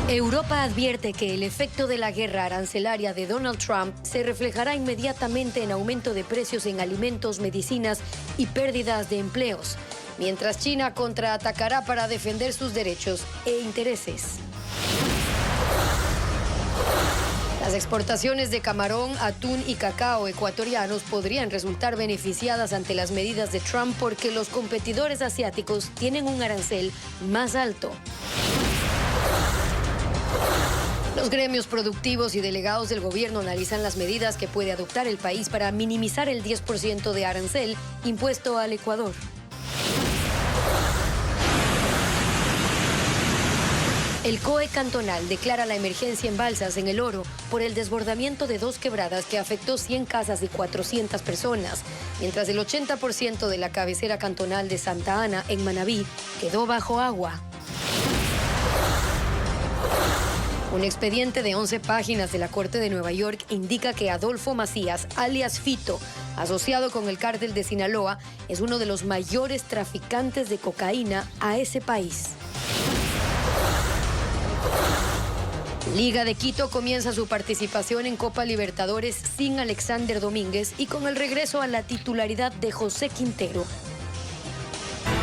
Europa advierte que el efecto de la guerra arancelaria de Donald Trump se reflejará inmediatamente en aumento de precios en alimentos, medicinas y pérdidas de empleos, mientras China contraatacará para defender sus derechos e intereses. Las exportaciones de camarón, atún y cacao ecuatorianos podrían resultar beneficiadas ante las medidas de Trump porque los competidores asiáticos tienen un arancel más alto. Los gremios productivos y delegados del gobierno analizan las medidas que puede adoptar el país para minimizar el 10% de arancel impuesto al Ecuador. El COE cantonal declara la emergencia en Balsas, en El Oro, por el desbordamiento de 2 quebradas que afectó 100 casas y 400 personas, mientras el 80% de la cabecera cantonal de Santa Ana, en Manabí, quedó bajo agua. Un expediente de 11 páginas de la Corte de Nueva York indica que Adolfo Macías, alias Fito, asociado con el cártel de Sinaloa, es uno de los mayores traficantes de cocaína a ese país. Liga de Quito comienza su participación en Copa Libertadores sin Alexander Domínguez y con el regreso a la titularidad de José Quintero.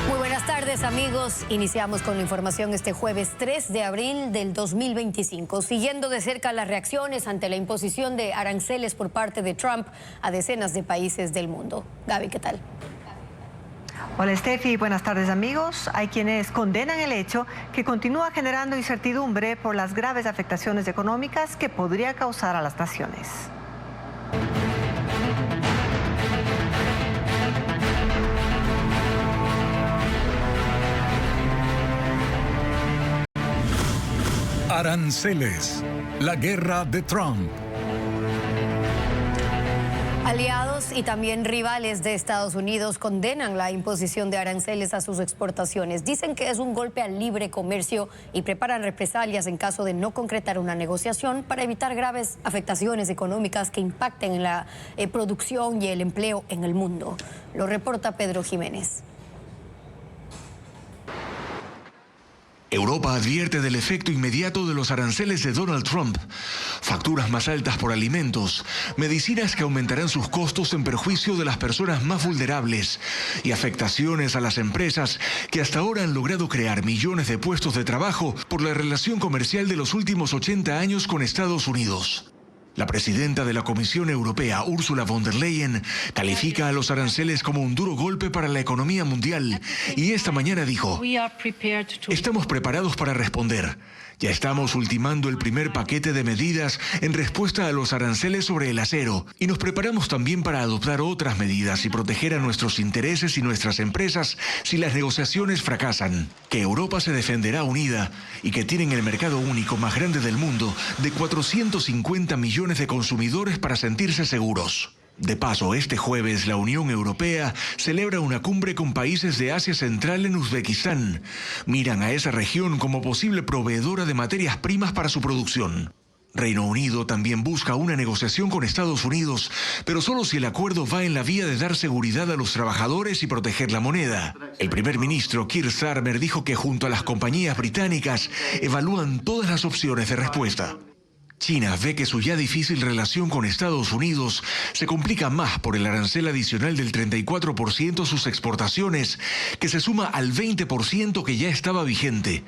Muy buenas tardes, amigos. Iniciamos con la información este jueves 3 de abril del 2025. Siguiendo de cerca las reacciones ante la imposición de aranceles por parte de Trump a decenas de países del mundo. Gaby, ¿qué tal? Hola, Steffi. Buenas tardes, amigos. Hay quienes condenan el hecho que continúa generando incertidumbre por las graves afectaciones económicas que podría causar a las naciones. Aranceles, la guerra de Trump. Aliados y también rivales de Estados Unidos condenan la imposición de aranceles a sus exportaciones. Dicen que es un golpe al libre comercio y preparan represalias en caso de no concretar una negociación para evitar graves afectaciones económicas que impacten en la producción y el empleo en el mundo. Lo reporta Pedro Jiménez. Europa advierte del efecto inmediato de los aranceles de Donald Trump. Facturas más altas por alimentos, medicinas que aumentarán sus costos en perjuicio de las personas más vulnerables y afectaciones a las empresas que hasta ahora han logrado crear millones de puestos de trabajo por la relación comercial de los últimos 80 años con Estados Unidos. La presidenta de la Comisión Europea, Ursula von der Leyen, califica a los aranceles como un duro golpe para la economía mundial y esta mañana dijo: estamos preparados para responder. Ya estamos ultimando el primer paquete de medidas en respuesta a los aranceles sobre el acero y nos preparamos también para adoptar otras medidas y proteger a nuestros intereses y nuestras empresas si las negociaciones fracasan. Que Europa se defenderá unida y que tienen el mercado único más grande del mundo de 450 millones de consumidores para sentirse seguros. De paso, este jueves la Unión Europea celebra una cumbre con países de Asia Central en Uzbekistán. Miran a esa región como posible proveedora de materias primas para su producción. Reino Unido también busca una negociación con Estados Unidos, pero solo si el acuerdo va en la vía de dar seguridad a los trabajadores y proteger la moneda. El primer ministro Keir Starmer dijo que junto a las compañías británicas evalúan todas las opciones de respuesta. China ve que su ya difícil relación con Estados Unidos se complica más por el arancel adicional del 34% a sus exportaciones, que se suma al 20% que ya estaba vigente.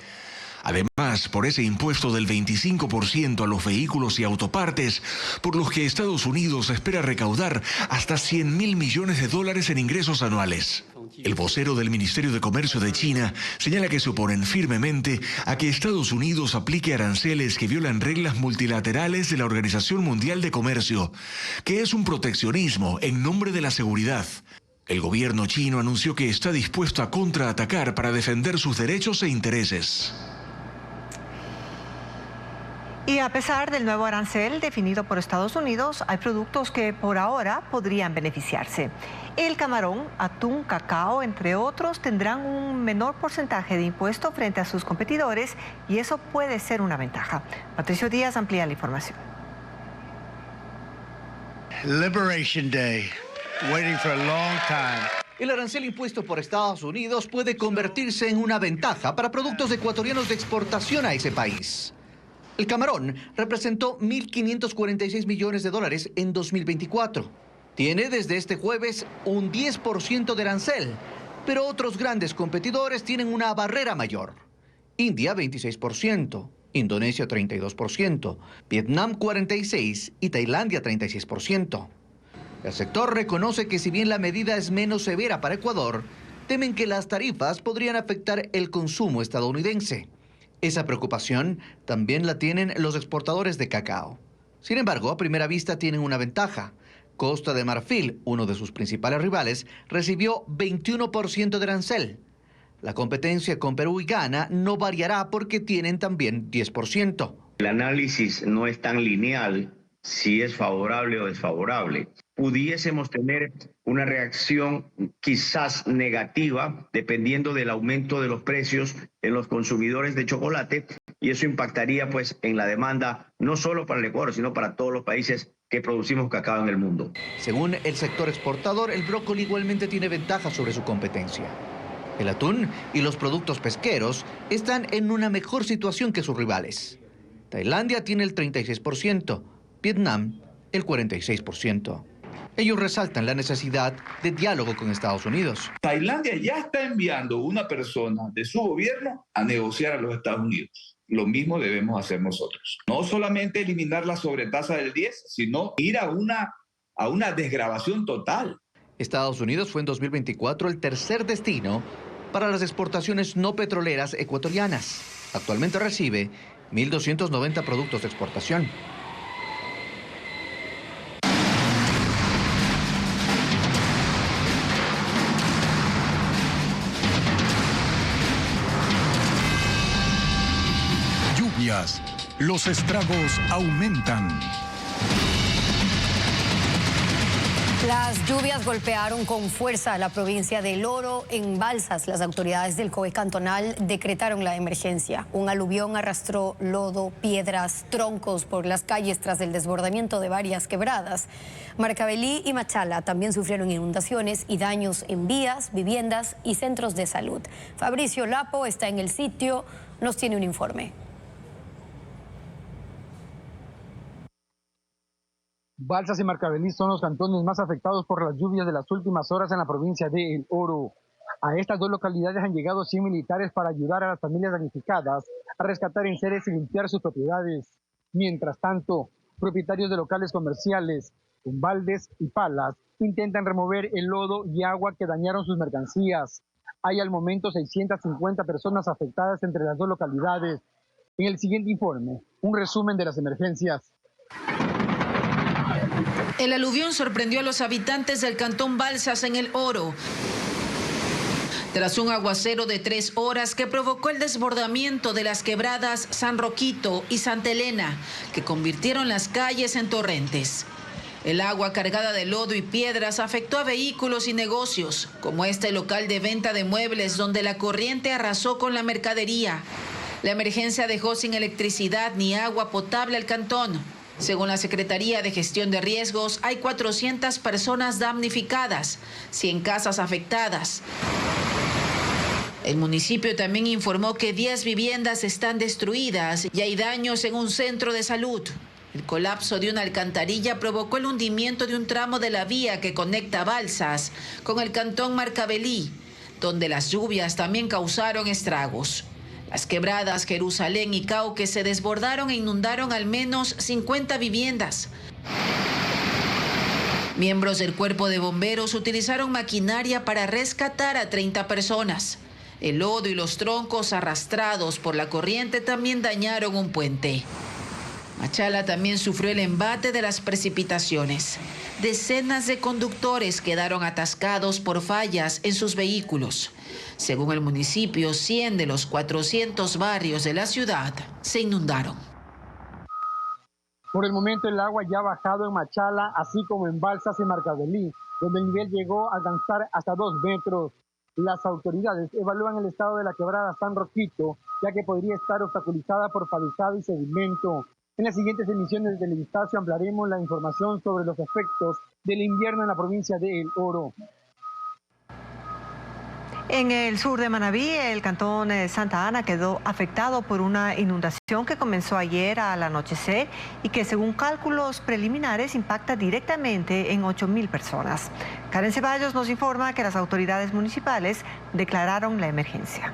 Además, por ese impuesto del 25% a los vehículos y autopartes, por los que Estados Unidos espera recaudar hasta $100.000 millones en ingresos anuales. El vocero del Ministerio de Comercio de China señala que se oponen firmemente a que Estados Unidos aplique aranceles que violan reglas multilaterales de la Organización Mundial de Comercio, que es un proteccionismo en nombre de la seguridad. El gobierno chino anunció que está dispuesto a contraatacar para defender sus derechos e intereses. Y a pesar del nuevo arancel definido por Estados Unidos, hay productos que por ahora podrían beneficiarse. El camarón, atún, cacao, entre otros, tendrán un menor porcentaje de impuesto frente a sus competidores y eso puede ser una ventaja. Patricio Díaz amplía la información. Liberation Day. Waiting for a long time. El arancel impuesto por Estados Unidos puede convertirse en una ventaja para productos ecuatorianos de exportación a ese país. El camarón representó 1.546 millones de dólares en 2024. Tiene desde este jueves un 10% de arancel, pero otros grandes competidores tienen una barrera mayor. India 26%, Indonesia 32%, Vietnam 46% y Tailandia 36%. El sector reconoce que si bien la medida es menos severa para Ecuador, temen que las tarifas podrían afectar el consumo estadounidense. Esa preocupación también la tienen los exportadores de cacao. Sin embargo, a primera vista tienen una ventaja. Costa de Marfil, uno de sus principales rivales, recibió 21% de arancel. La competencia con Perú y Ghana no variará porque tienen también 10%. El análisis no es tan lineal si es favorable o desfavorable. Pudiésemos tener una reacción quizás negativa dependiendo del aumento de los precios en los consumidores de chocolate, y eso impactaría pues en la demanda no solo para el Ecuador, sino para todos los países que producimos cacao en el mundo. Según el sector exportador, el brócoli igualmente tiene ventaja sobre su competencia. El atún y los productos pesqueros están en una mejor situación que sus rivales. Tailandia tiene el 36%, Vietnam el 46%. Ellos resaltan la necesidad de diálogo con Estados Unidos. Tailandia ya está enviando una persona de su gobierno a negociar a los Estados Unidos. Lo mismo debemos hacer nosotros. No solamente eliminar la sobretasa del 10, sino ir a una desgravación total. Estados Unidos fue en 2024 el tercer destino para las exportaciones no petroleras ecuatorianas. Actualmente recibe 1.290 productos de exportación. Lluvias. Los estragos aumentan. Las lluvias golpearon con fuerza a la provincia del Oro. En Balsas, las autoridades del COE cantonal decretaron la emergencia. Un aluvión arrastró lodo, piedras, troncos por las calles tras el desbordamiento de varias quebradas. Marcavelí y Machala también sufrieron inundaciones y daños en vías, viviendas y centros de salud. Fabricio Lapo está en el sitio, nos tiene un informe. Balsas y Marcavelí son los cantones más afectados por las lluvias de las últimas horas en la provincia de El Oro. A estas dos localidades han llegado 100 militares para ayudar a las familias damnificadas a rescatar enseres y limpiar sus propiedades. Mientras tanto, propietarios de locales comerciales con baldes y palas intentan remover el lodo y agua que dañaron sus mercancías. Hay al momento 650 personas afectadas entre las dos localidades. En el siguiente informe, un resumen de las emergencias. El aluvión sorprendió a los habitantes del cantón Balsas en El Oro, tras un aguacero de 3 horas que provocó el desbordamiento de las quebradas San Roquito y Santa Elena, que convirtieron las calles en torrentes. El agua cargada de lodo y piedras afectó a vehículos y negocios, como este local de venta de muebles donde la corriente arrasó con la mercadería. La emergencia dejó sin electricidad ni agua potable al cantón. Según la Secretaría de Gestión de Riesgos, hay 400 personas damnificadas, 100 casas afectadas. El municipio también informó que 10 viviendas están destruidas y hay daños en un centro de salud. El colapso de una alcantarilla provocó el hundimiento de un tramo de la vía que conecta Balsas con el cantón Marcavelí, donde las lluvias también causaron estragos. Las quebradas Jerusalén y Cauque se desbordaron e inundaron al menos 50 viviendas. Miembros del cuerpo de bomberos utilizaron maquinaria para rescatar a 30 personas. El lodo y los troncos arrastrados por la corriente también dañaron un puente. Machala también sufrió el embate de las precipitaciones. Decenas de conductores quedaron atascados por fallas en sus vehículos. Según el municipio, 100 de los 400 barrios de la ciudad se inundaron. Por el momento el agua ya ha bajado en Machala, así como en Balsas y Marcavelí, donde el nivel llegó a alcanzar hasta 2 metros. Las autoridades evalúan el estado de la quebrada San Roquito, ya que podría estar obstaculizada por palizado y sedimento. En las siguientes emisiones del Vistazo ampliaremos la información sobre los efectos del invierno en la provincia de El Oro. En el sur de Manabí, el cantón de Santa Ana quedó afectado por una inundación que comenzó ayer al anochecer y que, según cálculos preliminares, impacta directamente en 8.000 personas. Karen Ceballos nos informa que las autoridades municipales declararon la emergencia.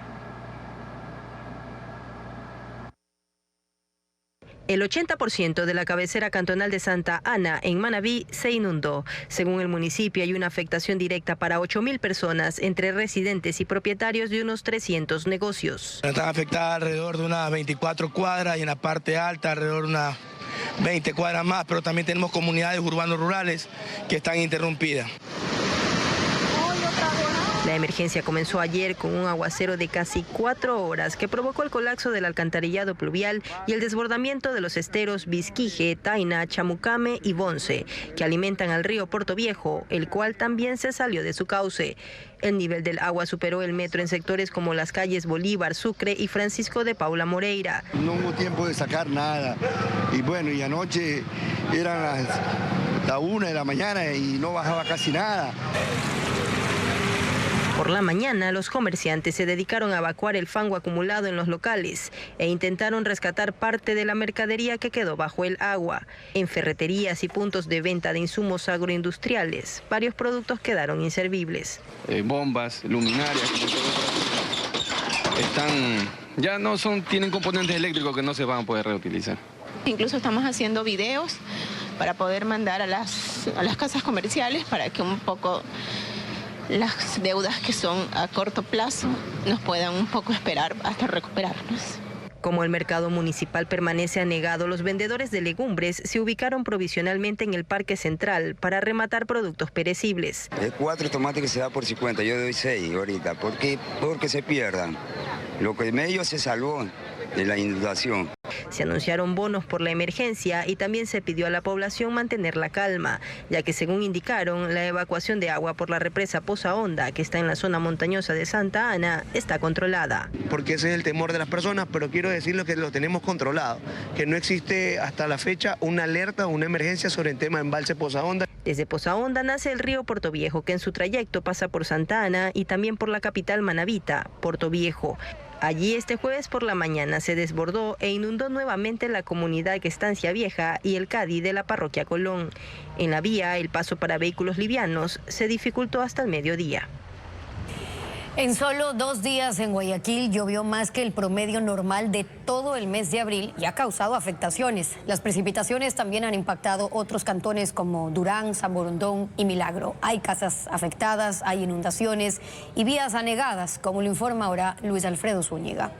El 80% de la cabecera cantonal de Santa Ana, en Manabí, se inundó. Según el municipio, hay una afectación directa para 8.000 personas, entre residentes y propietarios de unos 300 negocios. Están afectadas alrededor de unas 24 cuadras y en la parte alta alrededor de unas 20 cuadras más, pero también tenemos comunidades urbanos rurales que están interrumpidas. La emergencia comenzó ayer con un aguacero de casi 4 horas que provocó el colapso del alcantarillado pluvial y el desbordamiento de los esteros Vizquije, Taina, Chamucame y Bonce, que alimentan al río Puerto Viejo, el cual también se salió de su cauce. El nivel del agua superó el metro en sectores como las calles Bolívar, Sucre y Francisco de Paula Moreira. No hubo tiempo de sacar nada y bueno, y anoche eran las 1 de la mañana y no bajaba casi nada. Por la mañana, los comerciantes se dedicaron a evacuar el fango acumulado en los locales e intentaron rescatar parte de la mercadería que quedó bajo el agua. En ferreterías y puntos de venta de insumos agroindustriales, varios productos quedaron inservibles. Bombas, luminarias, tienen componentes eléctricos que no se van a poder reutilizar. Incluso estamos haciendo videos para poder mandar a las casas comerciales para que un poco las deudas que son a corto plazo nos puedan un poco esperar hasta recuperarnos. Como el mercado municipal permanece anegado, los vendedores de legumbres se ubicaron provisionalmente en el Parque Central para rematar productos perecibles. Hay 4 tomates que se da por 50, yo doy 6 ahorita. ¿Por qué? Porque se pierdan. Lo que medio se salvó de la inundación. Se anunciaron bonos por la emergencia y también se pidió a la población mantener la calma, ya que según indicaron, la evacuación de agua por la represa Poza Honda, que está en la zona montañosa de Santa Ana, está controlada. Porque ese es el temor de las personas, pero quiero decirles que lo tenemos controlado, que no existe hasta la fecha una alerta o una emergencia sobre el tema de embalse Poza Honda. Desde Poza Honda nace el río Puerto Viejo, que en su trayecto pasa por Santa Ana y también por la capital manabita, Puerto Viejo. Allí este jueves por la mañana se desbordó e inundó nuevamente la comunidad Estancia Vieja y el Cadi de la parroquia Colón. En la vía, el paso para vehículos livianos se dificultó hasta el mediodía. En solo 2 días en Guayaquil llovió más que el promedio normal de todo el mes de abril y ha causado afectaciones. Las precipitaciones también han impactado otros cantones como Durán, San Borondón y Milagro. Hay casas afectadas, hay inundaciones y vías anegadas, como lo informa ahora Luis Alfredo Zúñiga.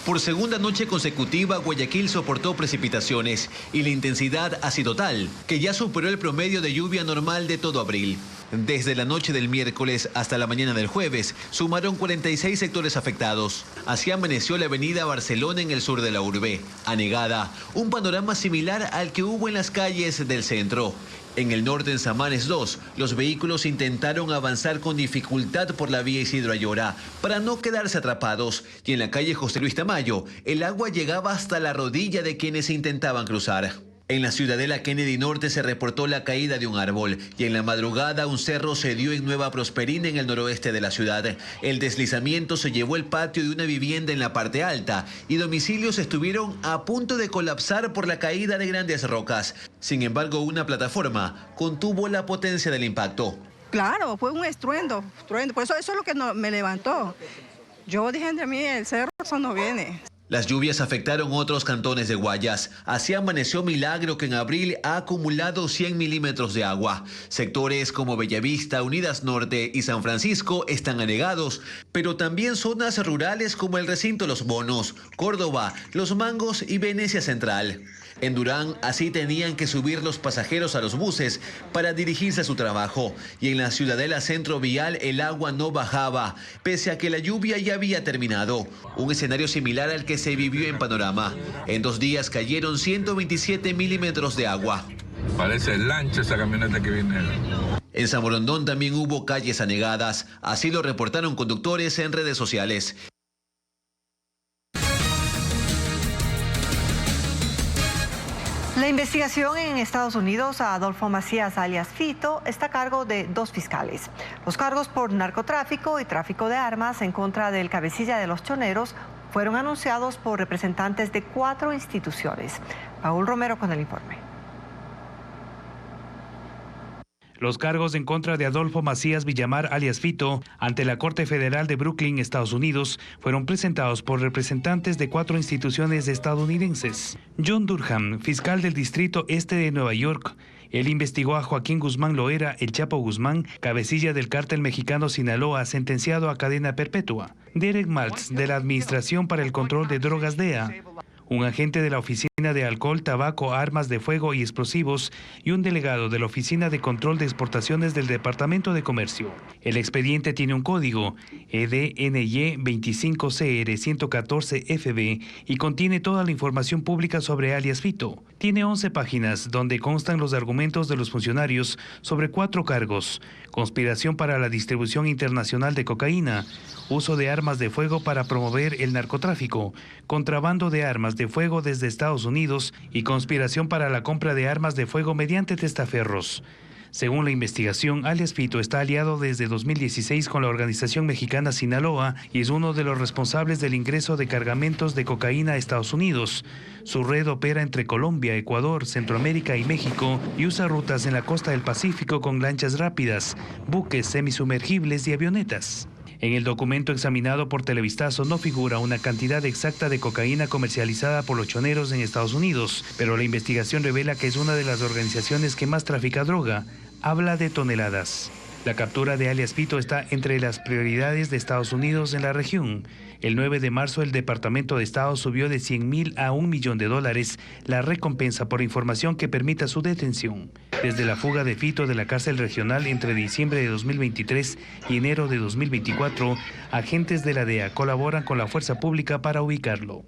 Por segunda noche consecutiva, Guayaquil soportó precipitaciones y la intensidad ha sido tal que ya superó el promedio de lluvia normal de todo abril. Desde la noche del miércoles hasta la mañana del jueves, sumaron 46 sectores afectados. Así amaneció la avenida Barcelona en el sur de la urbe, anegada, un panorama similar al que hubo en las calles del centro. En el norte, en Samanes 2, los vehículos intentaron avanzar con dificultad por la vía Isidro Ayora para no quedarse atrapados. Y en la calle José Luis Tamayo, el agua llegaba hasta la rodilla de quienes intentaban cruzar. En la ciudadela Kennedy Norte se reportó la caída de un árbol y en la madrugada un cerro se dio en Nueva Prosperina en el noroeste de la ciudad. El deslizamiento se llevó el patio de una vivienda en la parte alta y domicilios estuvieron a punto de colapsar por la caída de grandes rocas. Sin embargo, una plataforma contuvo la potencia del impacto. Claro, fue un estruendo, por eso es lo que me levantó. Yo dije entre mí, el cerro eso no viene. Las lluvias afectaron otros cantones de Guayas. Así amaneció Milagro, que en abril ha acumulado 100 milímetros de agua. Sectores como Bellavista, Unidas Norte y San Francisco están anegados, pero también zonas rurales como el recinto Los Bonos, Córdoba, Los Mangos y Venecia Central. En Durán, así tenían que subir los pasajeros a los buses para dirigirse a su trabajo. Y en la ciudadela Centro Vial el agua no bajaba, pese a que la lluvia ya había terminado. Un escenario similar al que se vivió en Panorama. En 2 días cayeron 127 milímetros de agua. Parece lancha esa camioneta que viene. En San Borondón también hubo calles anegadas. Así lo reportaron conductores en redes sociales. La La investigación en Estados Unidos a Adolfo Macías, alias Fito, está a cargo de 2 fiscales. Los cargos por narcotráfico y tráfico de armas en contra del cabecilla de los choneros fueron anunciados por representantes de 4 instituciones. Paul Romero con el informe. Los cargos en contra de Adolfo Macías Villamar, alias Fito, ante la Corte Federal de Brooklyn, Estados Unidos, fueron presentados por representantes de 4 instituciones estadounidenses. John Durham, fiscal del Distrito Este de Nueva York. Él investigó a Joaquín Guzmán Loera, el Chapo Guzmán, cabecilla del cártel mexicano Sinaloa, sentenciado a cadena perpetua. Derek Maltz, de la Administración para el Control de Drogas DEA. Un agente de la Oficina de Alcohol, Tabaco, Armas de Fuego y Explosivos y un delegado de la Oficina de Control de Exportaciones del Departamento de Comercio. El expediente tiene un código EDNY 25CR114FB y contiene toda la información pública sobre alias Fito. Tiene 11 páginas donde constan los argumentos de los funcionarios sobre 4 cargos: conspiración para la distribución internacional de cocaína, uso de armas de fuego para promover el narcotráfico, contrabando de armas de fuego desde Estados Unidos y conspiración para la compra de armas de fuego mediante testaferros. Según la investigación, alias Fito está aliado desde 2016 con la organización mexicana Sinaloa y es uno de los responsables del ingreso de cargamentos de cocaína a Estados Unidos. Su red opera entre Colombia, Ecuador, Centroamérica y México y usa rutas en la costa del Pacífico con lanchas rápidas, buques semisumergibles y avionetas. En el documento examinado por Televistazo no figura una cantidad exacta de cocaína comercializada por los choneros en Estados Unidos, pero la investigación revela que es una de las organizaciones que más trafica droga. Habla de toneladas. La captura de alias Fito está entre las prioridades de Estados Unidos en la región. El 9 de marzo el Departamento de Estado subió de $100,000 a $1 millón la recompensa por información que permita su detención. Desde la fuga de Fito de la cárcel regional entre diciembre de 2023 y enero de 2024, agentes de la DEA colaboran con la fuerza pública para ubicarlo.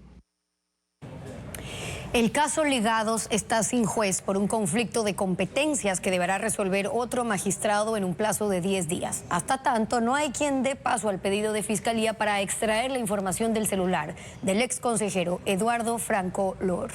El caso Ligados está sin juez por un conflicto de competencias que deberá resolver otro magistrado en un plazo de 10 días. Hasta tanto, no hay quien dé paso al pedido de Fiscalía para extraer la información del celular del ex consejero Eduardo Franco Lor.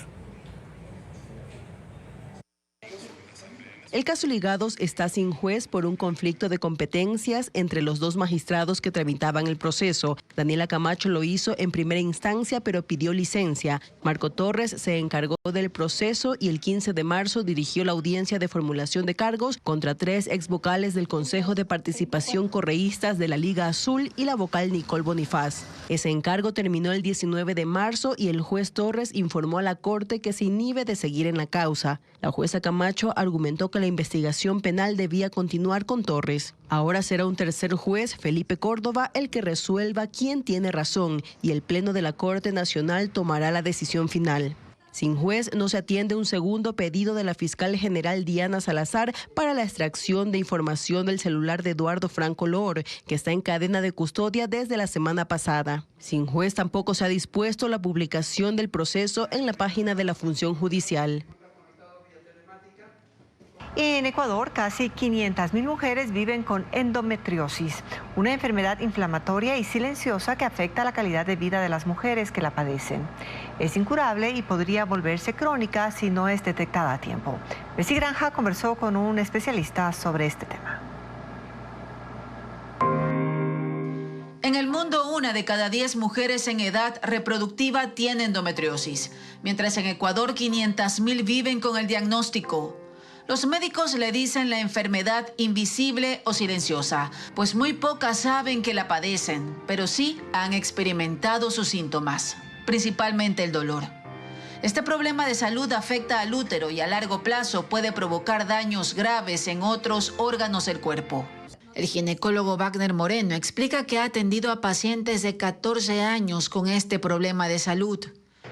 El caso Ligados está sin juez por un conflicto de competencias entre los 2 magistrados que tramitaban el proceso. Daniela Camacho lo hizo en primera instancia, pero pidió licencia. Marco Torres se encargó del proceso y el 15 de marzo dirigió la audiencia de formulación de cargos contra 3 exvocales del Consejo de Participación Correístas de la Liga Azul y la vocal Nicole Bonifaz. Ese encargo terminó el 19 de marzo y el juez Torres informó a la Corte que se inhibe de seguir en la causa. La jueza Camacho argumentó que la investigación penal debía continuar con Torres. Ahora será un tercer juez, Felipe Córdoba, el que resuelva quién tiene razón y el Pleno de la Corte Nacional tomará la decisión final. Sin juez no se atiende un segundo pedido de la fiscal general Diana Salazar para la extracción de información del celular de Eduardo Franco Lor, que está en cadena de custodia desde la semana pasada. Sin juez tampoco se ha dispuesto la publicación del proceso en la página de la Función Judicial. En Ecuador, casi 500.000 mujeres viven con endometriosis, una enfermedad inflamatoria y silenciosa que afecta la calidad de vida de las mujeres que la padecen. Es incurable y podría volverse crónica si no es detectada a tiempo. Bessie Granja conversó con un especialista sobre este tema. En el mundo, 1 de cada 10 mujeres en edad reproductiva tiene endometriosis, mientras en Ecuador 500.000 viven con el diagnóstico. Los médicos le dicen la enfermedad invisible o silenciosa, pues muy pocas saben que la padecen, pero sí han experimentado sus síntomas, principalmente el dolor. Este problema de salud afecta al útero y a largo plazo puede provocar daños graves en otros órganos del cuerpo. El ginecólogo Wagner Moreno explica que ha atendido a pacientes de 14 años con este problema de salud.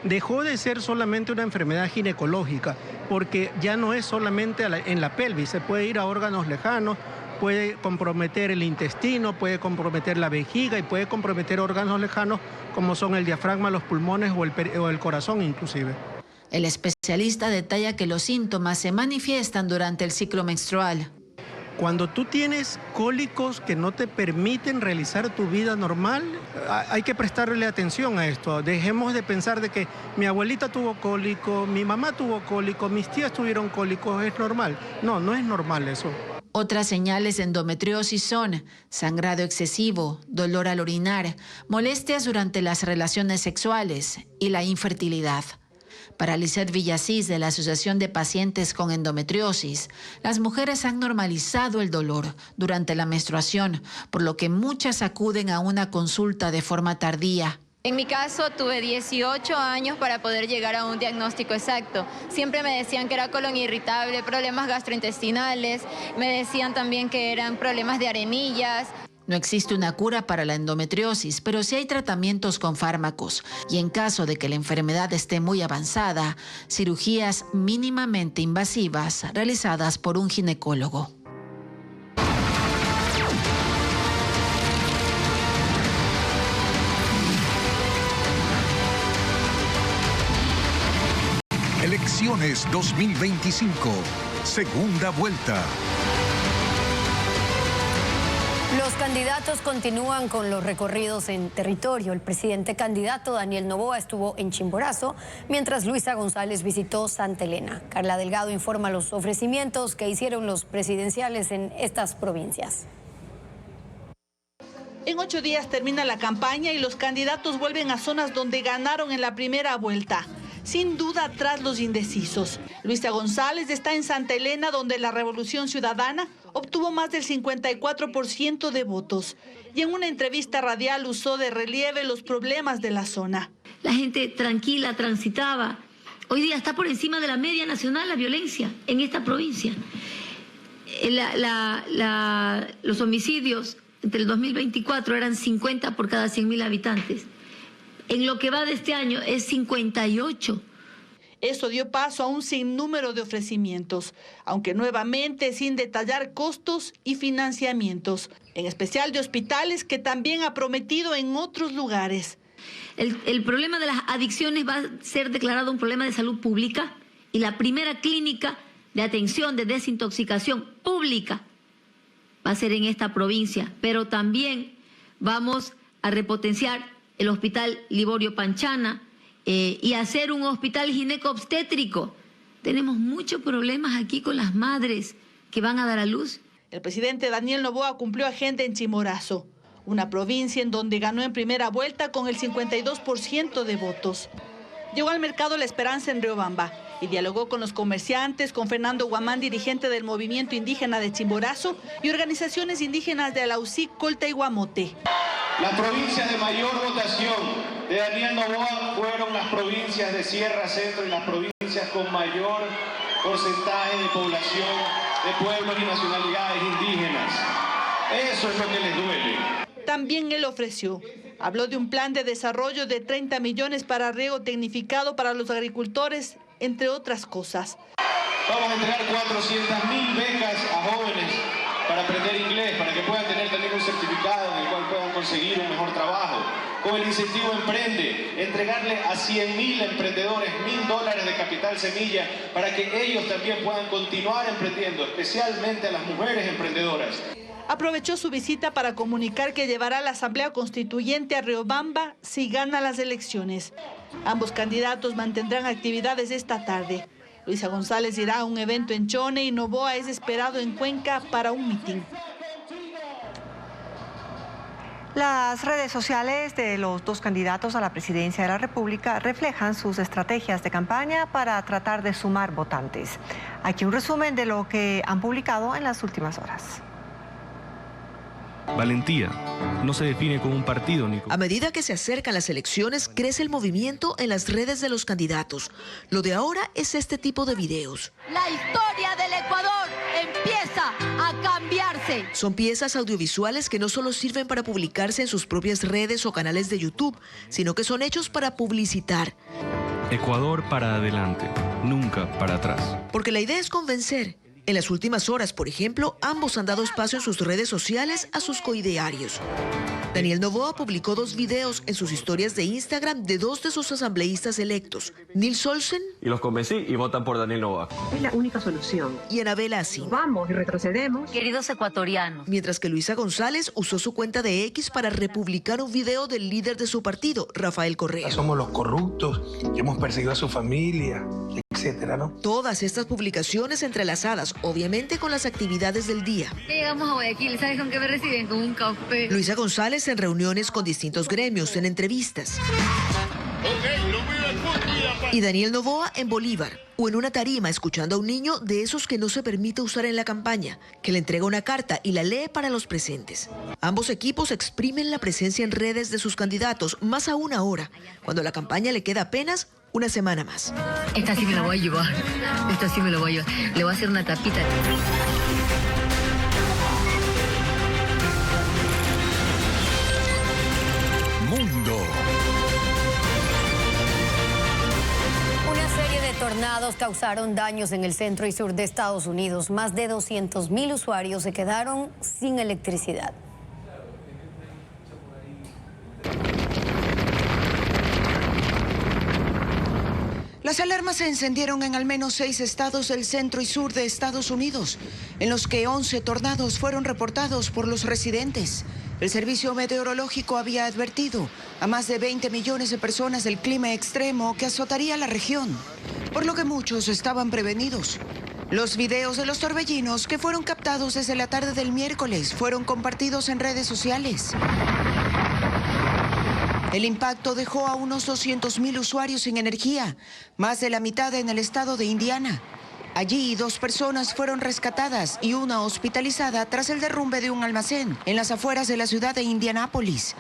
Dejó de ser solamente una enfermedad ginecológica, porque ya no es solamente en la pelvis, se puede ir a órganos lejanos, puede comprometer el intestino, puede comprometer la vejiga y puede comprometer órganos lejanos como son el diafragma, los pulmones o el corazón inclusive. El especialista detalla que los síntomas se manifiestan durante el ciclo menstrual. Cuando tú tienes cólicos que no te permiten realizar tu vida normal, hay que prestarle atención a esto. Dejemos de pensar de que mi abuelita tuvo cólico, mi mamá tuvo cólico, mis tías tuvieron cólicos, es normal. No, no es normal eso. Otras señales de endometriosis son sangrado excesivo, dolor al orinar, molestias durante las relaciones sexuales y la infertilidad. Para Lisette Villasís, de la Asociación de Pacientes con Endometriosis, las mujeres han normalizado el dolor durante la menstruación, por lo que muchas acuden a una consulta de forma tardía. En mi caso, tuve 18 años para poder llegar a un diagnóstico exacto. Siempre me decían que era colon irritable, problemas gastrointestinales, me decían también que eran problemas de arenillas. No existe una cura para la endometriosis, pero sí hay tratamientos con fármacos y en caso de que la enfermedad esté muy avanzada, cirugías mínimamente invasivas realizadas por un ginecólogo. Elecciones 2025, segunda vuelta. Los candidatos continúan con los recorridos en territorio. El presidente candidato Daniel Noboa estuvo en Chimborazo, mientras Luisa González visitó Santa Elena. Carla Delgado informa los ofrecimientos que hicieron los presidenciales en estas provincias. En 8 días termina la campaña y los candidatos vuelven a zonas donde ganaron en la primera vuelta. Sin duda, tras los indecisos. Luisa González está en Santa Elena, donde la Revolución Ciudadana obtuvo más del 54% de votos. Y en una entrevista radial usó de relieve los problemas de la zona. La gente tranquila transitaba. Hoy día está por encima de la media nacional la violencia en esta provincia. Los homicidios entre el 2024 eran 50 por cada 100.000 habitantes. En lo que va de este año es 58. Eso dio paso a un sinnúmero de ofrecimientos, aunque nuevamente sin detallar costos y financiamientos, en especial de hospitales que también ha prometido en otros lugares. El problema de las adicciones va a ser declarado un problema de salud pública y la primera clínica de atención de desintoxicación pública va a ser en esta provincia, pero también vamos a repotenciar el Hospital Liborio Panchana y hacer un hospital gineco-obstétrico. Tenemos muchos problemas aquí con las madres que van a dar a luz. El presidente Daniel Noboa cumplió agenda en Chimborazo, una provincia en donde ganó en primera vuelta con el 52% de votos. Llegó al mercado La Esperanza en Riobamba y dialogó con los comerciantes, con Fernando Guamán, dirigente del movimiento indígena de Chimborazo y organizaciones indígenas de Alausí, Colta y Guamote. La provincia de mayor votación de Daniel Noboa fueron las provincias de Sierra Centro y las provincias con mayor porcentaje de población de pueblos y nacionalidades indígenas. Eso es lo que les duele. También él ofreció. Habló de un plan de desarrollo de 30 millones para riego tecnificado para los agricultores, entre otras cosas. Vamos a entregar 400.000 becas a jóvenes para aprender inglés, para que puedan tener también un certificado en el cual puedan conseguir un mejor trabajo. Con el incentivo Emprende, entregarle a 100.000 emprendedores $1.000 de capital semilla para que ellos también puedan continuar emprendiendo, especialmente a las mujeres emprendedoras. Aprovechó su visita para comunicar que llevará la Asamblea Constituyente a Riobamba si gana las elecciones. Ambos candidatos mantendrán actividades esta tarde. Luisa González irá a un evento en Chone y Noboa es esperado en Cuenca para un mitin. Las redes sociales de los dos candidatos a la presidencia de la República reflejan sus estrategias de campaña para tratar de sumar votantes. Aquí un resumen de lo que han publicado en las últimas horas. Valentía no se define con un partido ni con... A medida que se acercan las elecciones, crece el movimiento en las redes de los candidatos. Lo de ahora es este tipo de videos. La historia del Ecuador empieza a cambiarse. Son piezas audiovisuales que no solo sirven para publicarse en sus propias redes o canales de YouTube, sino que son hechos para publicitar. Ecuador para adelante, nunca para atrás. Porque la idea es convencer. En las últimas horas, por ejemplo, ambos han dado espacio en sus redes sociales a sus coidearios. Daniel Noboa publicó 2 videos en sus historias de Instagram de 2 de sus asambleístas electos, Nils Olsen. Y los convencí y votan por Daniel Noboa. Es la única solución. Y Anabel Assi. Vamos y retrocedemos. Queridos ecuatorianos. Mientras que Luisa González usó su cuenta de X para republicar un video del líder de su partido, Rafael Correa. Somos los corruptos, que hemos perseguido a su familia, etcétera, ¿no? Todas estas publicaciones entrelazadas, obviamente, con las actividades del día. Llegamos a Guayaquil, ¿sabes con qué me reciben? Con un café. Luisa González en reuniones con distintos gremios, en entrevistas. Y Daniel Noboa en Bolívar, o en una tarima escuchando a un niño de esos que no se permite usar en la campaña, que le entrega una carta y la lee para los presentes. Ambos equipos exprimen la presencia en redes de sus candidatos, más aún ahora, cuando la campaña le queda apenas una semana más. Esta sí me la voy a llevar. Esta sí me la voy a llevar. Le voy a hacer una tapita. Mundo. Una serie de tornados causaron daños en el centro y sur de Estados Unidos. Más de 200,000 usuarios se quedaron sin electricidad. Las alarmas se encendieron en al menos 6 estados del centro y sur de Estados Unidos, en los que 11 tornados fueron reportados por los residentes. El Servicio Meteorológico había advertido a más de 20 millones de personas del clima extremo que azotaría la región, por lo que muchos estaban prevenidos. Los videos de los torbellinos que fueron captados desde la tarde del miércoles fueron compartidos en redes sociales. El impacto dejó a unos 200,000 usuarios sin energía, más de la mitad en el estado de Indiana. Allí 2 personas fueron rescatadas y una hospitalizada tras el derrumbe de un almacén en las afueras de la ciudad de Indianápolis.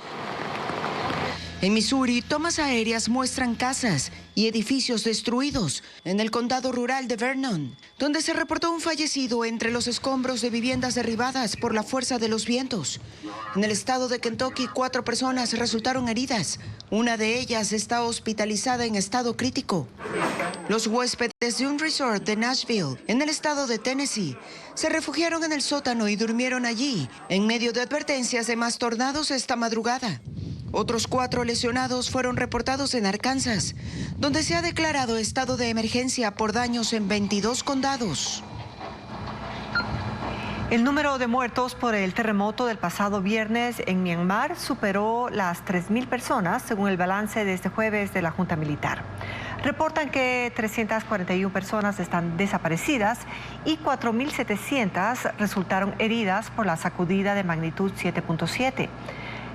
En Missouri, tomas aéreas muestran casas y edificios destruidos en el condado rural de Vernon, donde se reportó un fallecido entre los escombros de viviendas derribadas por la fuerza de los vientos. En el estado de Kentucky, 4 personas resultaron heridas. Una de ellas está hospitalizada en estado crítico. Los huéspedes de un resort de Nashville, en el estado de Tennessee, se refugiaron en el sótano y durmieron allí, en medio de advertencias de más tornados esta madrugada. Otros 4 lesionados fueron reportados en Arkansas, donde se ha declarado estado de emergencia por daños en 22 condados. El número de muertos por el terremoto del pasado viernes en Myanmar superó las 3,000 personas, según el balance de este jueves de la Junta Militar. Reportan que 341 personas están desaparecidas y 4,700 resultaron heridas por la sacudida de magnitud 7.7.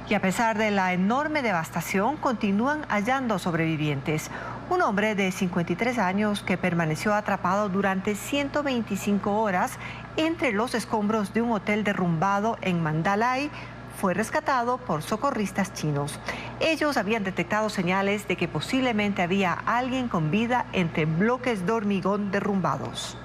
Y a pesar de la enorme devastación, continúan hallando sobrevivientes. Un hombre de 53 años que permaneció atrapado durante 125 horas entre los escombros de un hotel derrumbado en Mandalay fue rescatado por socorristas chinos. Ellos habían detectado señales de que posiblemente había alguien con vida entre bloques de hormigón derrumbados.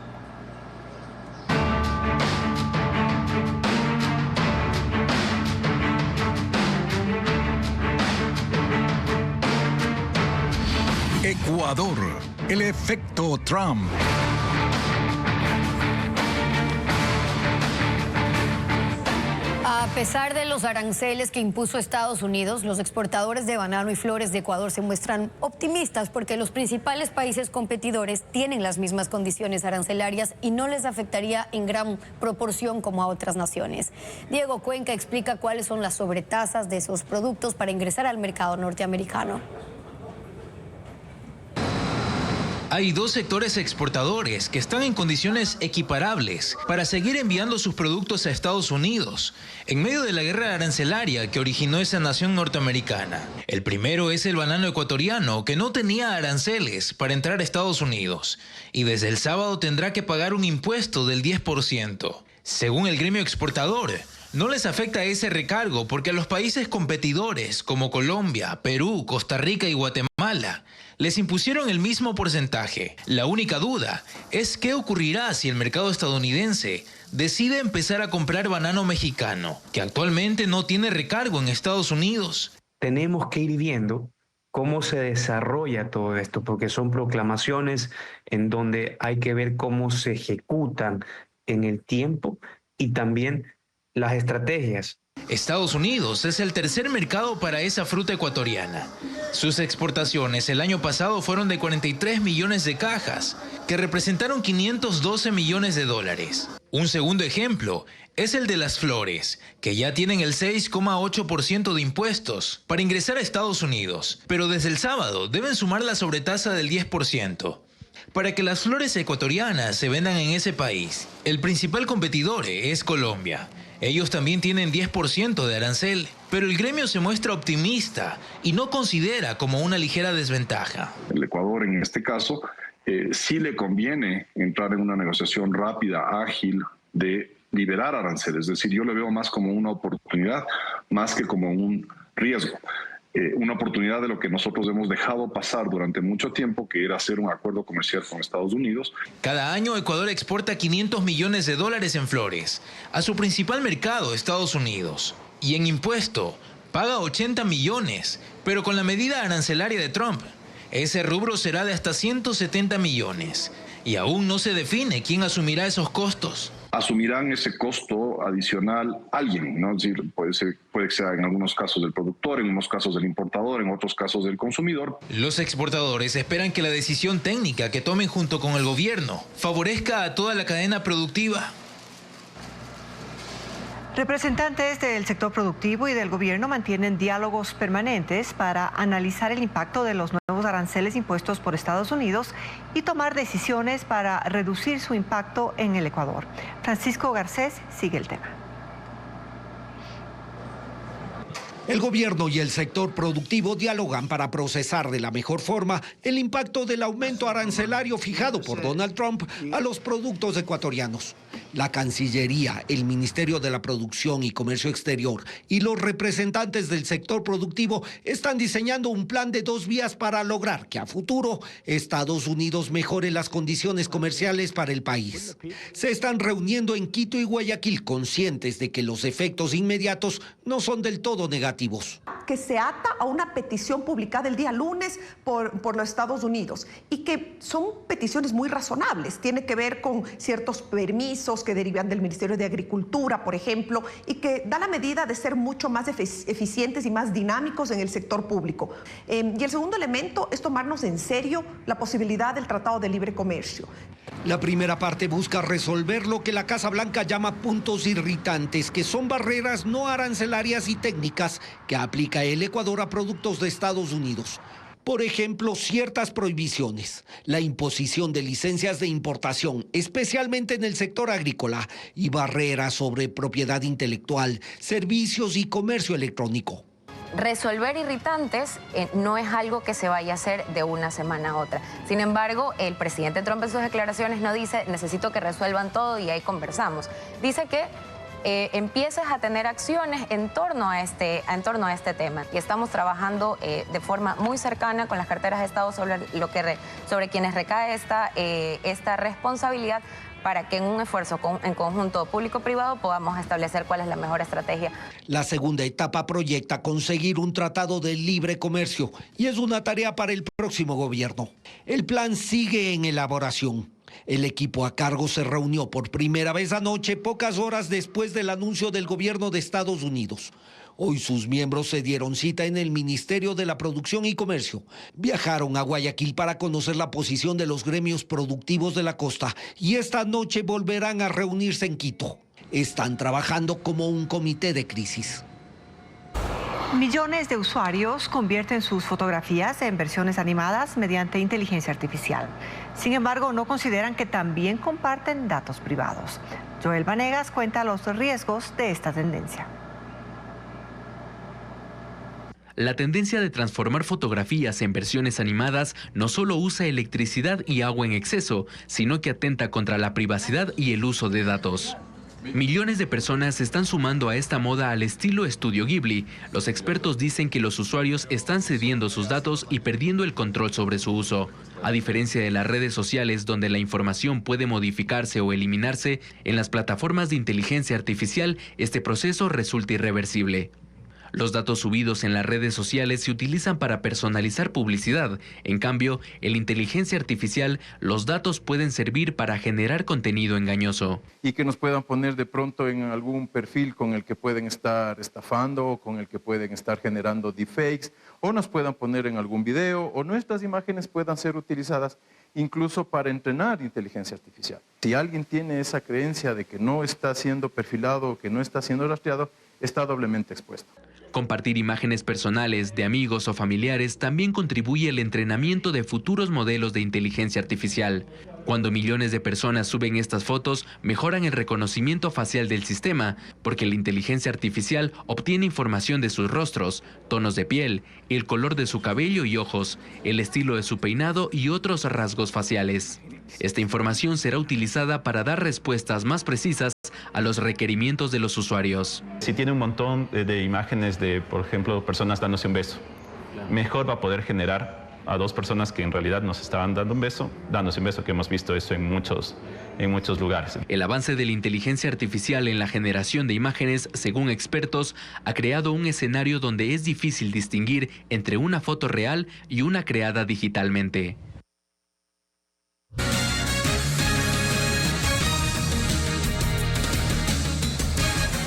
Ecuador, el efecto Trump. A pesar de los aranceles que impuso Estados Unidos, los exportadores de banano y flores de Ecuador se muestran optimistas porque los principales países competidores tienen las mismas condiciones arancelarias y no les afectaría en gran proporción como a otras naciones. Diego Cuenca explica cuáles son las sobretasas de esos productos para ingresar al mercado norteamericano. Hay 2 sectores exportadores que están en condiciones equiparables para seguir enviando sus productos a Estados Unidos en medio de la guerra arancelaria que originó esa nación norteamericana. El primero es el banano ecuatoriano, que no tenía aranceles para entrar a Estados Unidos y desde el sábado tendrá que pagar un impuesto del 10%. Según el gremio exportador, no les afecta ese recargo porque a los países competidores como Colombia, Perú, Costa Rica y Guatemala les impusieron el mismo porcentaje. La única duda es qué ocurrirá si el mercado estadounidense decide empezar a comprar banano mexicano, que actualmente no tiene recargo en Estados Unidos. Tenemos que ir viendo cómo se desarrolla todo esto, porque son proclamaciones en donde hay que ver cómo se ejecutan en el tiempo y también las estrategias Estados Unidos es el tercer mercado para esa fruta ecuatoriana. Sus exportaciones el año pasado fueron de 43 millones de cajas, que representaron 512 millones de dólares. Un segundo ejemplo es el de las flores, que ya tienen el 6,8% de impuestos para ingresar a Estados Unidos, pero desde el sábado deben sumar la sobretasa del 10%. Para que las flores ecuatorianas se vendan en ese país, el principal competidor es Colombia. Ellos también tienen 10% de arancel, pero el gremio se muestra optimista y no considera como una ligera desventaja. El Ecuador, en este caso, sí le conviene entrar en una negociación rápida, ágil, de liberar aranceles. Es decir, yo le veo más como una oportunidad, más que como un riesgo. Una oportunidad de lo que nosotros hemos dejado pasar durante mucho tiempo, que era hacer un acuerdo comercial con Estados Unidos. Cada año Ecuador exporta 500 millones de dólares en flores a su principal mercado, Estados Unidos. Y en impuesto paga 80 millones, pero con la medida arancelaria de Trump, ese rubro será de hasta 170 millones. Y aún no se define quién asumirá esos costos. Asumirán ese costo adicional alguien, ¿no? Es decir, puede que sea en algunos casos del productor, en unos casos del importador, en otros casos del consumidor. Los exportadores esperan que la decisión técnica que tomen junto con el gobierno favorezca a toda la cadena productiva. Representantes del sector productivo y del gobierno mantienen diálogos permanentes para analizar el impacto de los nuevos aranceles impuestos por Estados Unidos y tomar decisiones para reducir su impacto en el Ecuador. Francisco Garcés sigue el tema. El gobierno y el sector productivo dialogan para procesar de la mejor forma el impacto del aumento arancelario fijado por Donald Trump a los productos ecuatorianos. La Cancillería, el Ministerio de la Producción y Comercio Exterior y los representantes del sector productivo están diseñando un plan de 2 vías para lograr que a futuro Estados Unidos mejore las condiciones comerciales para el país. Se están reuniendo en Quito y Guayaquil, conscientes de que los efectos inmediatos no son del todo negativos. Que se ata a una petición publicada el día lunes por los Estados Unidos y que son peticiones muy razonables. Tiene que ver con ciertos permisos que derivan del Ministerio de Agricultura, por ejemplo, y que da la medida de ser mucho más eficientes y más dinámicos en el sector público. Y el segundo elemento es tomarnos en serio la posibilidad del Tratado de Libre Comercio. La primera parte busca resolver lo que la Casa Blanca llama puntos irritantes, que son barreras no arancelarias y técnicas que aplica el Ecuador a productos de Estados Unidos. Por ejemplo, ciertas prohibiciones, la imposición de licencias de importación, especialmente en el sector agrícola, y barreras sobre propiedad intelectual, servicios y comercio electrónico. Resolver irritantes no es algo que se vaya a hacer de una semana a otra. Sin embargo, el presidente Trump en sus declaraciones no dice necesito que resuelvan todo y ahí conversamos. Dice que empieces a tener acciones en torno a este tema. Y estamos trabajando de forma muy cercana con las carteras de Estado sobre quienes recae esta responsabilidad, para que en un esfuerzo en conjunto público-privado podamos establecer cuál es la mejor estrategia. La segunda etapa proyecta conseguir un tratado de libre comercio y es una tarea para el próximo gobierno. El plan sigue en elaboración. El equipo a cargo se reunió por primera vez anoche, pocas horas después del anuncio del gobierno de Estados Unidos. Hoy sus miembros se dieron cita en el Ministerio de la Producción y Comercio. Viajaron a Guayaquil para conocer la posición de los gremios productivos de la costa y esta noche volverán a reunirse en Quito. Están trabajando como un comité de crisis. Millones de usuarios convierten sus fotografías en versiones animadas mediante inteligencia artificial. Sin embargo, no consideran que también comparten datos privados. Joel Vanegas cuenta los riesgos de esta tendencia. La tendencia de transformar fotografías en versiones animadas no solo usa electricidad y agua en exceso, sino que atenta contra la privacidad y el uso de datos. Millones de personas se están sumando a esta moda al estilo Estudio Ghibli. Los expertos dicen que los usuarios están cediendo sus datos y perdiendo el control sobre su uso. A diferencia de las redes sociales donde la información puede modificarse o eliminarse, en las plataformas de inteligencia artificial este proceso resulta irreversible. Los datos subidos en las redes sociales se utilizan para personalizar publicidad. En cambio, en la inteligencia artificial, los datos pueden servir para generar contenido engañoso. Y que nos puedan poner de pronto en algún perfil con el que pueden estar estafando o con el que pueden estar generando deepfakes, o nos puedan poner en algún video, o nuestras imágenes puedan ser utilizadas incluso para entrenar inteligencia artificial. Si alguien tiene esa creencia de que no está siendo perfilado o que no está siendo rastreado, está doblemente expuesto. Compartir imágenes personales de amigos o familiares también contribuye al entrenamiento de futuros modelos de inteligencia artificial. Cuando millones de personas suben estas fotos, mejoran el reconocimiento facial del sistema, porque la inteligencia artificial obtiene información de sus rostros, tonos de piel, el color de su cabello y ojos, el estilo de su peinado y otros rasgos faciales. Esta información será utilizada para dar respuestas más precisas a los requerimientos de los usuarios. Si tiene un montón de imágenes de, por ejemplo, personas dándose un beso, mejor va a poder generar a dos personas que en realidad nos estaban dando un beso, dándose un beso, que hemos visto eso en muchos lugares. El avance de la inteligencia artificial en la generación de imágenes, según expertos, ha creado un escenario donde es difícil distinguir entre una foto real y una creada digitalmente.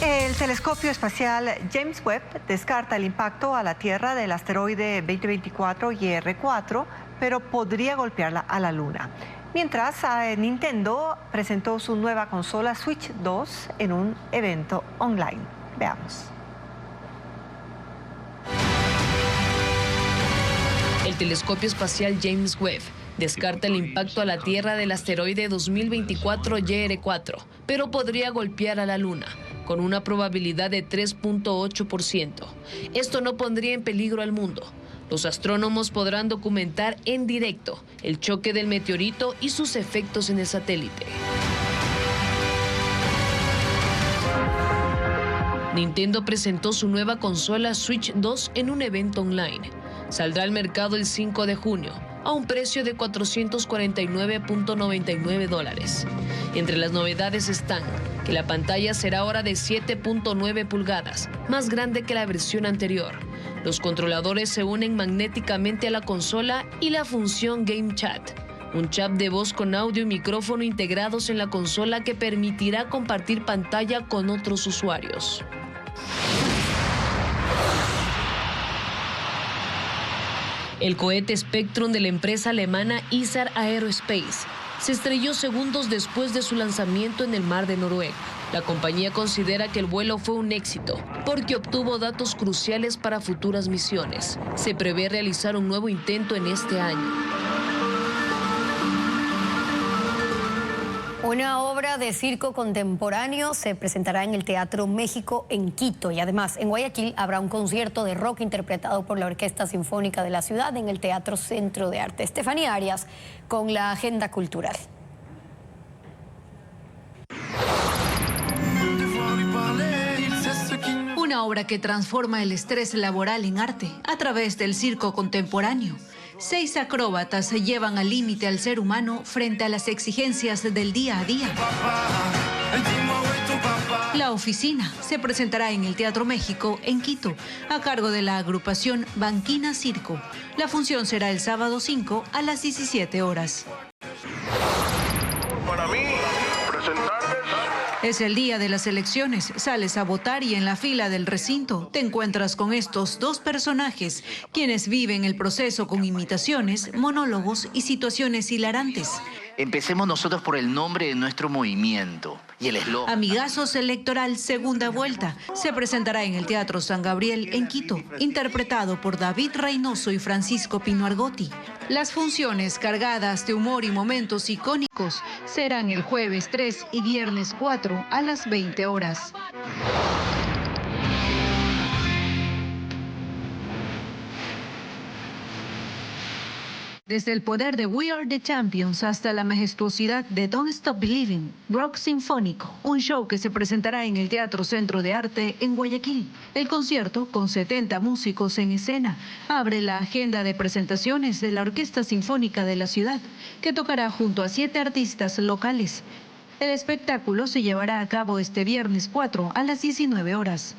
El telescopio espacial James Webb descarta el impacto a la Tierra del asteroide 2024 YR4, pero podría golpearla a la Luna. Mientras, Nintendo presentó su nueva consola Switch 2 en un evento online. Veamos. El telescopio espacial James Webb descarta el impacto a la Tierra del asteroide 2024 YR4, pero podría golpear a la Luna, con una probabilidad de 3.8%. Esto no pondría en peligro al mundo. Los astrónomos podrán documentar en directo el choque del meteorito y sus efectos en el satélite. Nintendo presentó su nueva consola Switch 2 en un evento online. Saldrá al mercado el 5 de junio, a un precio de $449.99. Entre las novedades están que la pantalla será ahora de 7.9 pulgadas, más grande que la versión anterior. Los controladores se unen magnéticamente a la consola y la función Game Chat, un chat de voz con audio y micrófono integrados en la consola que permitirá compartir pantalla con otros usuarios. El cohete Spectrum de la empresa alemana Isar Aerospace se estrelló segundos después de su lanzamiento en el mar de Noruega. La compañía considera que el vuelo fue un éxito porque obtuvo datos cruciales para futuras misiones. Se prevé realizar un nuevo intento en este año. Una obra de circo contemporáneo se presentará en el Teatro México en Quito y además en Guayaquil habrá un concierto de rock interpretado por la Orquesta Sinfónica de la ciudad en el Teatro Centro de Arte. Estefanía Arias con la agenda cultural. Una obra que transforma el estrés laboral en arte a través del circo contemporáneo. 6 acróbatas se llevan al límite al ser humano frente a las exigencias del día a día. La oficina se presentará en el Teatro México en Quito, a cargo de la agrupación Banquina Circo. La función será el sábado 5 a las 17 horas. Para mí, presentarles. Es el día de las elecciones, sales a votar y en la fila del recinto te encuentras con estos dos personajes, quienes viven el proceso con imitaciones, monólogos y situaciones hilarantes. Empecemos nosotros por el nombre de nuestro movimiento y el eslogan. Amigazos Electoral Segunda Vuelta se presentará en el Teatro San Gabriel en Quito, interpretado por David Reynoso y Francisco Pino Argotti. Las funciones cargadas de humor y momentos icónicos serán el jueves 3 y viernes 4 a las 20 horas. Desde el poder de We Are the Champions hasta la majestuosidad de Don't Stop Believing, Rock Sinfónico, un show que se presentará en el Teatro Centro de Arte en Guayaquil. El concierto, con 70 músicos en escena, abre la agenda de presentaciones de la Orquesta Sinfónica de la ciudad, que tocará junto a 7 artistas locales. El espectáculo se llevará a cabo este viernes 4 a las 19 horas.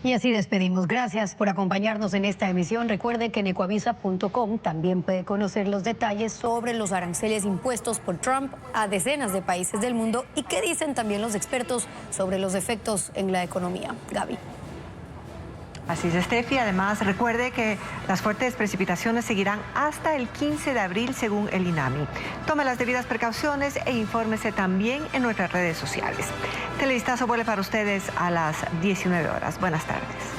Y así despedimos. Gracias por acompañarnos en esta emisión. Recuerde que en ecuavisa.com también puede conocer los detalles sobre los aranceles impuestos por Trump a decenas de países del mundo y qué dicen también los expertos sobre los efectos en la economía. Gaby. Así es, Steffi. Además, recuerde que las fuertes precipitaciones seguirán hasta el 15 de abril, según el INAMI. Tome las debidas precauciones e infórmese también en nuestras redes sociales. Televistazo vuelve para ustedes a las 19 horas. Buenas tardes.